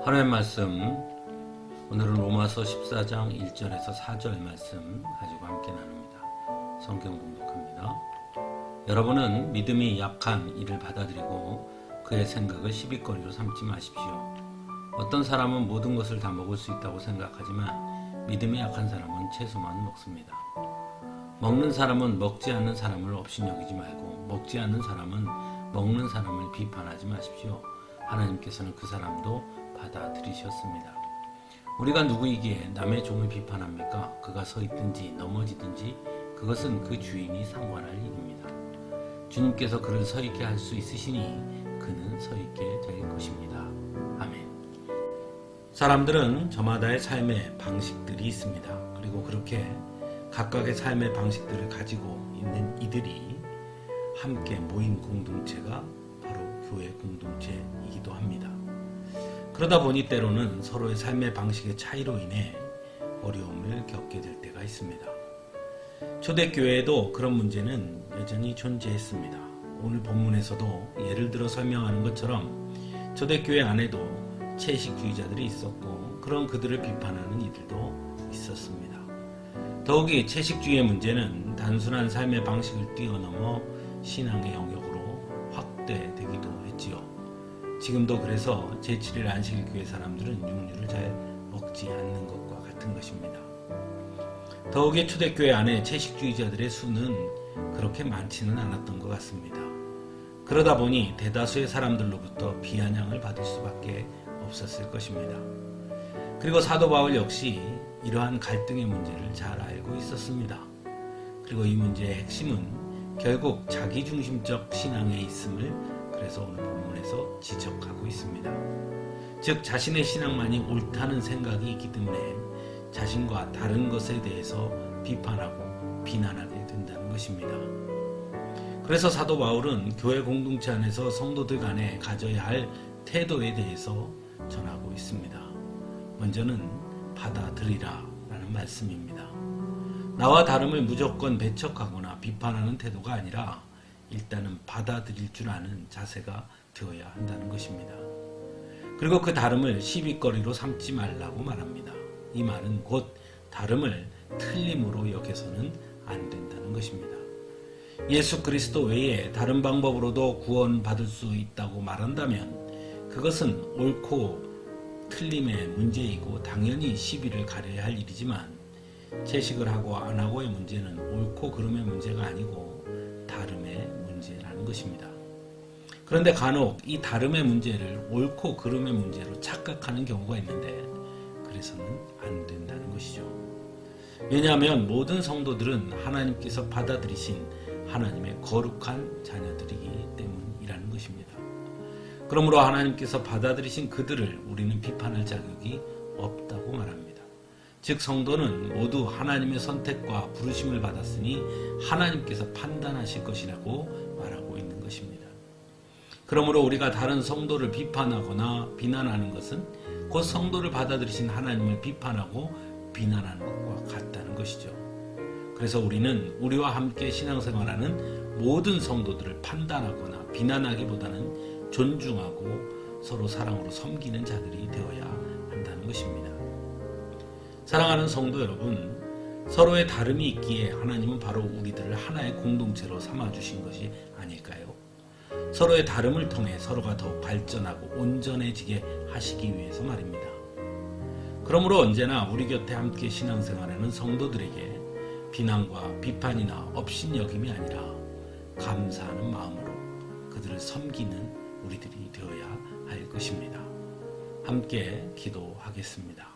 하나님 말씀, 오늘은 로마서 14장 1절에서 4절 말씀 가지고 함께 나눕니다. 성경 봉독합니다. 여러분은 믿음이 약한 이를 받아들이고 그의 생각을 시비거리로 삼지 마십시오. 어떤 사람은 모든 것을 다 먹을 수 있다고 생각하지만 믿음이 약한 사람은 채소만 먹습니다. 먹는 사람은 먹지 않는 사람을 업신여기지 말고 먹지 않는 사람은 먹는 사람을 비판하지 마십시오. 하나님께서는 그 사람도 받아들이셨습니다. 우리가 누구이기에 남의 종을 비판합니까? 그가 서 있든지 넘어지든지 그것은 그 주인이 상관할 일입니다. 주님께서 그를 서 있게 할 수 있으시니 그는 서 있게 될 것입니다. 아멘. 사람들은 저마다의 삶의 방식들이 있습니다. 그리고 그렇게 각각의 삶의 방식들을 가지고 있는 이들이 함께 모인 공동체가 바로 교회 공동체이기도 합니다. 그러다 보니 때로는 서로의 삶의 방식의 차이로 인해 어려움을 겪게 될 때가 있습니다. 초대교회에도 그런 문제는 여전히 존재했습니다. 오늘 본문에서도 예를 들어 설명하는 것처럼 초대교회 안에도 채식주의자들이 있었고 그런 그들을 비판하는 이들도 있었습니다. 더욱이 채식주의의 문제는 단순한 삶의 방식을 뛰어넘어 신앙의 영역으로 확대되기도 했지요. 지금도 그래서 제7일 안식일 교회 사람들은 육류를 잘 먹지 않는 것과 같은 것입니다. 더욱이 초대교회 안에 채식주의자들의 수는 그렇게 많지는 않았던 것 같습니다. 그러다 보니 대다수의 사람들로부터 비아냥을 받을 수밖에 없었을 것입니다. 그리고 사도 바울 역시 이러한 갈등의 문제를 잘 알고 있었습니다. 그리고 이 문제의 핵심은 결국 자기중심적 신앙에 있음을 그래서 오늘 본문에서 지적하고 있습니다. 즉 자신의 신앙만이 옳다는 생각이 있기 때문에 자신과 다른 것에 대해서 비판하고 비난하게 된다는 것입니다. 그래서 사도 바울은 교회 공동체 안에서 성도들 간에 가져야 할 태도에 대해서 전하고 있습니다. 먼저는 받아들이라 라는 말씀입니다. 나와 다름을 무조건 배척하거나 비판하는 태도가 아니라 일단은 받아들일 줄 아는 자세가 되어야 한다는 것입니다. 그리고 그 다름을 시비거리로 삼지 말라고 말합니다. 이 말은 곧 다름을 틀림으로 여겨서는 안 된다는 것입니다. 예수 그리스도 외에 다른 방법으로도 구원받을 수 있다고 말한다면 그것은 옳고 틀림의 문제이고 당연히 시비를 가려야 할 일이지만 채식을 하고 안 하고의 문제는 옳고 그름의 문제가 아니고 다름의 문제라는 것입니다. 그런데 간혹 이 다름의 문제를 옳고 그름의 문제로 착각하는 경우가 있는데 그래서는 안 된다는 것이죠. 왜냐하면 모든 성도들은 하나님께서 받아들이신 하나님의 거룩한 자녀들이기 때문이라는 것입니다. 그러므로 하나님께서 받아들이신 그들을 우리는 비판할 자격이 없다고 말합니다. 즉 성도는 모두 하나님의 선택과 부르심을 받았으니 하나님께서 판단하실 것이라고 말하고 있는 것입니다. 그러므로 우리가 다른 성도를 비판하거나 비난하는 것은 곧 성도를 받아들이신 하나님을 비판하고 비난하는 것과 같다는 것이죠. 그래서 우리는 우리와 함께 신앙생활하는 모든 성도들을 판단하거나 비난하기보다는 존중하고 서로 사랑으로 섬기는 자들이 되어야 한다는 것입니다. 사랑하는 성도 여러분, 서로의 다름이 있기에 하나님은 바로 우리들을 하나의 공동체로 삼아주신 것이 아닐까요? 서로의 다름을 통해 서로가 더욱 발전하고 온전해지게 하시기 위해서 말입니다. 그러므로 언제나 우리 곁에 함께 신앙생활하는 성도들에게 비난과 비판이나 업신여김이 아니라 감사하는 마음으로 그들을 섬기는 우리들이 되어야 할 것입니다. 함께 기도하겠습니다.